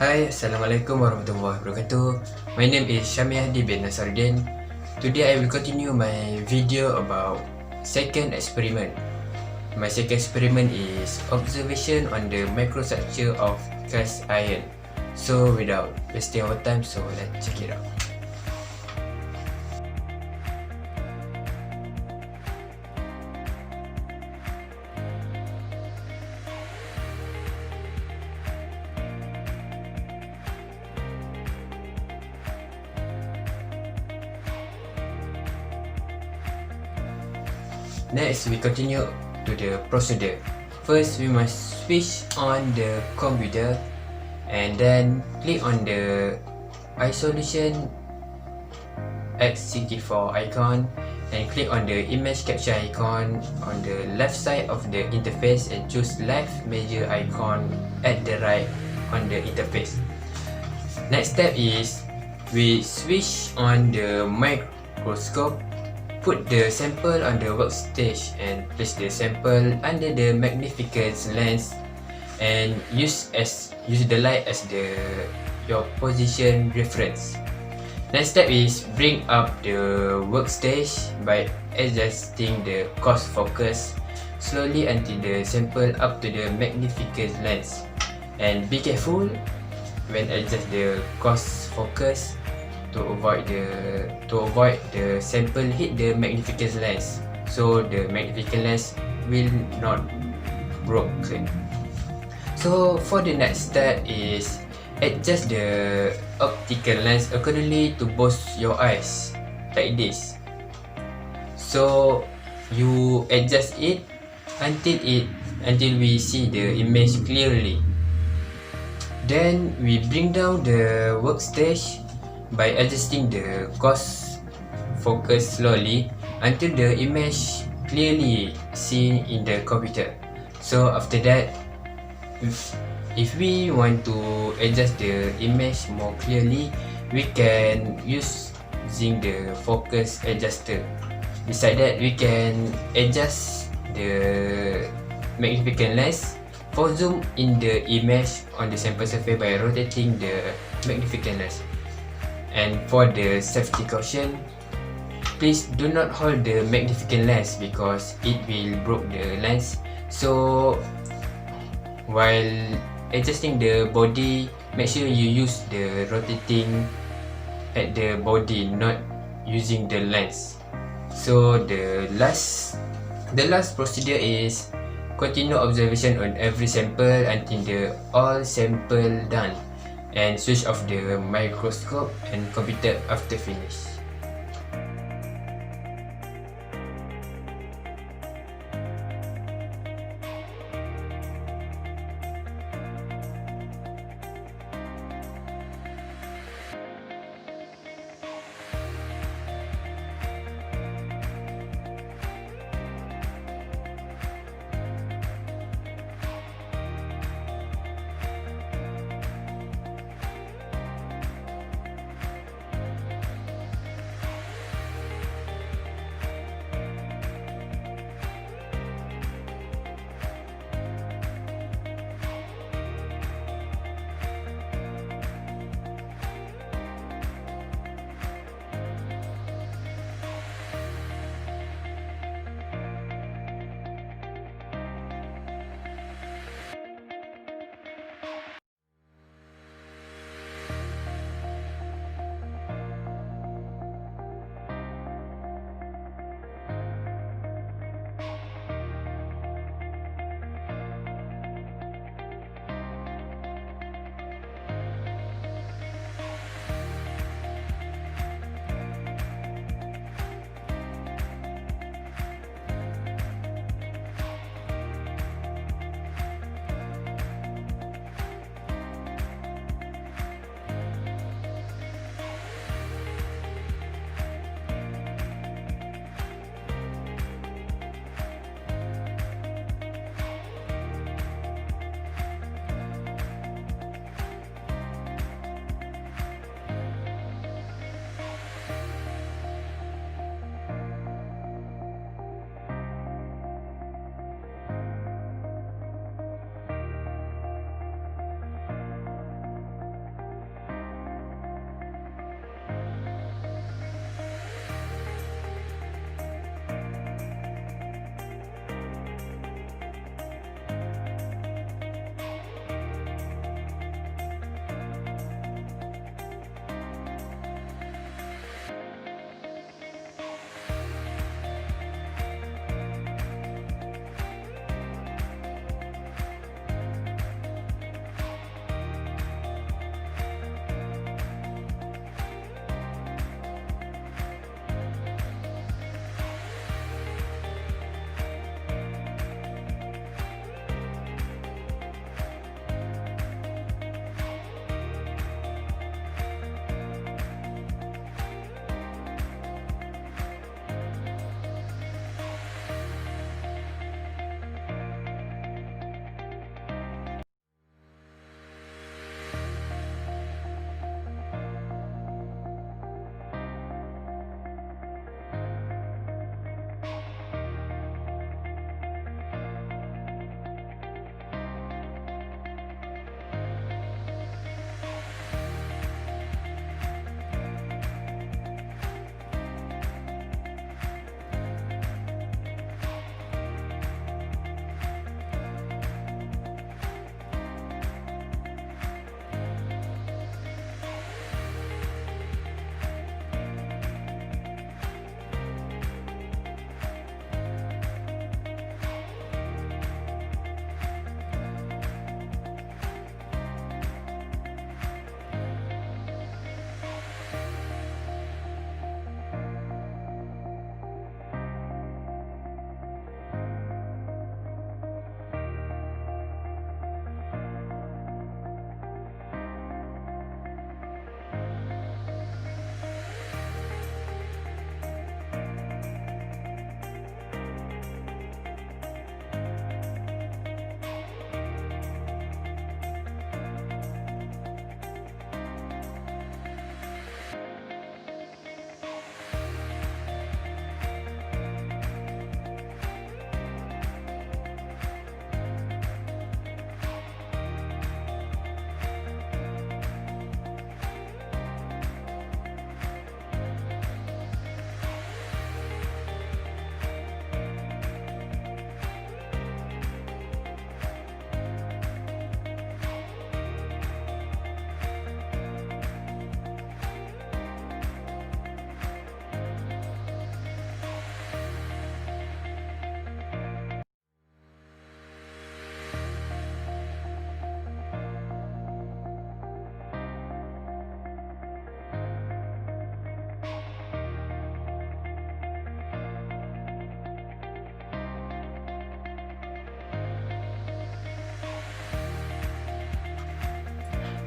Hai, Assalamualaikum warahmatullahi wabarakatuh. My name is Syamiah bin Nasaruddin. Today I will continue my video about second experiment. My second experiment is observation on the microstructure of cast iron. So without wasting our time, so let's check it out. Next, we continue to the procedure. First, we must switch on the computer and then click on the isolation X64 icon and click on the image capture icon on the left side of the interface and choose left major icon at the right on the interface. Next step is we switch on the microscope. Put the sample on the workstation and place the sample under the magnificence lens and use the light as your position reference. Next step is bring up the workstation by adjusting the coarse focus slowly until the sample up to the magnificence lens, and be careful when adjust the coarse focus to avoid the sample hit the magnificence lens, so the magnificence lens will not broken. So for the next step is adjust the optical lens accordingly to both your eyes like this. So you adjust it until we see the image clearly. Then we bring down the workstation by adjusting the coarse focus slowly until the image clearly seen in the computer. So after that, if we want to adjust the image more clearly, we can using the focus adjuster. Besides that, we can adjust the magnificent lens for zoom in the image on the sample surface by rotating the magnificent lens. And for the safety caution, please do not hold the magnificent lens because it will break the lens. So while adjusting the body, make sure you use the rotating at the body, not using the lens. So the last procedure is continue observation on every sample until the all sample done, and switch off the microscope and computer after finish.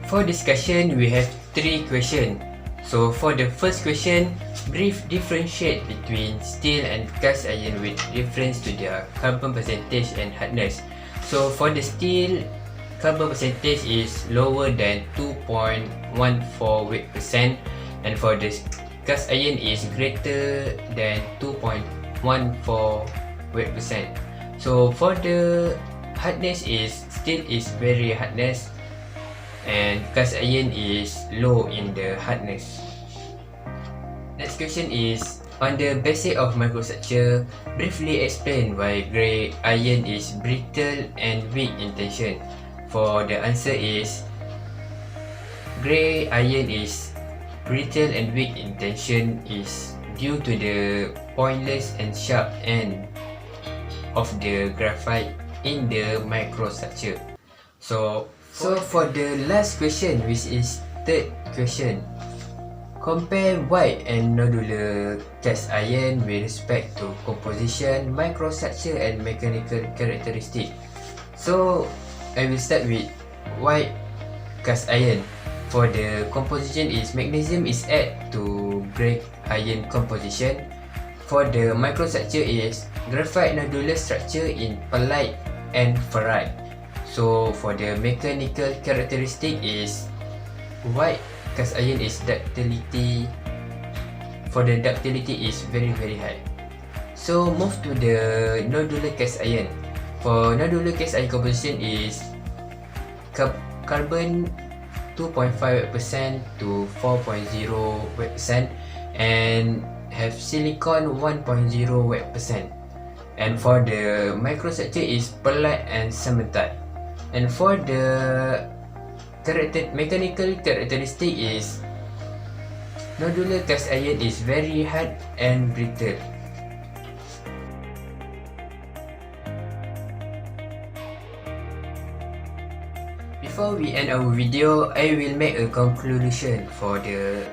For discussion, we have 3 questions. So for the first question, brief differentiate between steel and cast iron with reference to their carbon percentage and hardness. So for the steel, carbon percentage is lower than 2.14 weight percent, and for the cast iron is greater than 2.14 weight percent. So for the hardness is steel is very hardness and cast iron is low in the hardness. Next question is, on the basic of microstructure, briefly explain why grey iron is brittle and weak in tension. For the answer is, grey iron is brittle and weak in tension is due to the pointless and sharp end of the graphite in the microstructure. So for the last question, which is third question, compare white and nodular cast iron with respect to composition, microstructure and mechanical characteristic. So I will start with white cast iron. For the composition is magnesium is added to grey iron composition. For the microstructure is graphite nodular structure in pearlite and ferrite. So for the mechanical characteristic is white cast iron is ductility. For the ductility is very high. So move to the nodular cast iron. For nodular cast iron composition is carbon 2.5% to 4.0% and have silicon 1.0%. And for the microstructure is pearlite and cementite. And for the mechanical characteristic is nodular cast iron is very hard and brittle. Before we end our video, I will make a conclusion for the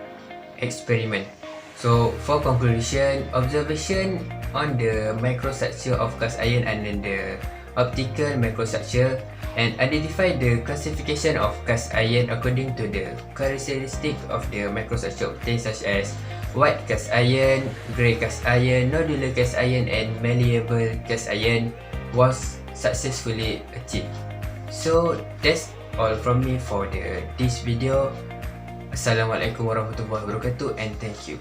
experiment. So for conclusion, observation on the microstructure of cast iron and the optical microstructure, and identify the classification of cast iron according to the characteristic of the microstructure obtained, such as white cast iron, grey cast iron, nodular cast iron and malleable cast iron was successfully achieved. So that's all from me for this video. Assalamualaikum warahmatullahi wabarakatuh and thank you.